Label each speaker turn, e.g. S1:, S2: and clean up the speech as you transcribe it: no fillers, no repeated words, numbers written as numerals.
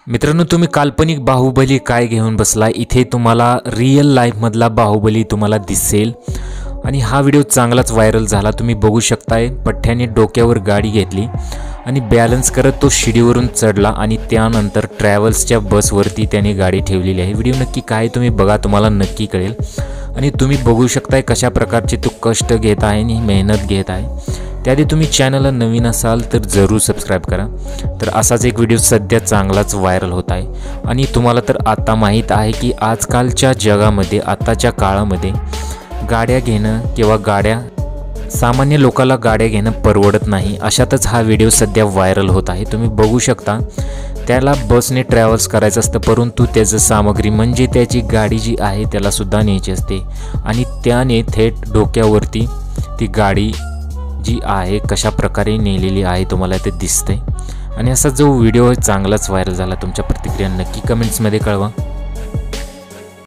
S1: मित्रांनो, तुम्ही काल्पनिक बाहुबली काय घेऊन बसला, इथे तुम्हाला रिअल लाईफमधला बाहुबली तुम्हाला दिसेल। आणि हा व्हिडिओ चांगलाच व्हायरल झाला। तुम्ही बघू शकताय, पठ्ठ्याने डोक्यावर गाडी घेतली आणि बॅलन्स करत तो शिडीवरून चढला आणि त्यानंतर ट्रॅव्हल्सच्या बसवरती त्याने गाडी ठेवलेली आहे। व्हिडिओ नक्की काय तुम्ही बघा, तुम्हाला नक्की कळेल। आणि तुम्ही बघू शकताय कशा प्रकारचे तो कष्ट घेत आहे आणि मेहनत घेत आहे। त्याआधी तुम्ही चॅनलला नवीन असाल तर जरूर सबस्क्राईब करा। तर असाच एक व्हिडिओ सध्या चांगलाच व्हायरल होत आहे। आणि तुम्हाला तर आता माहीत आहे की आजकालच्या जगामध्ये, आताच्या काळामध्ये गाड्या घेणं किंवा सामान्य लोकाला गाड्या घेणं परवडत नाही। अशातच हा व्हिडिओ सध्या व्हायरल होत आहे। तुम्ही बघू शकता, त्याला बसने ट्रॅव्हल्स करायचं असतं, परंतु त्याचं सामग्री म्हणजे त्याची गाडी जी आहे त्याला सुद्धा न्यायची असते आणि त्याने थेट डोक्यावरती ती गाडी जी आहे कशा प्रकारे नेलेली आहे तुम्हाला ते दिसतंय। आणि असा जो व्हिडिओ चांगलाच व्हायरल झाला। तुमच्या प्रतिक्रिया नक्की कमेंट्समध्ये कळवा।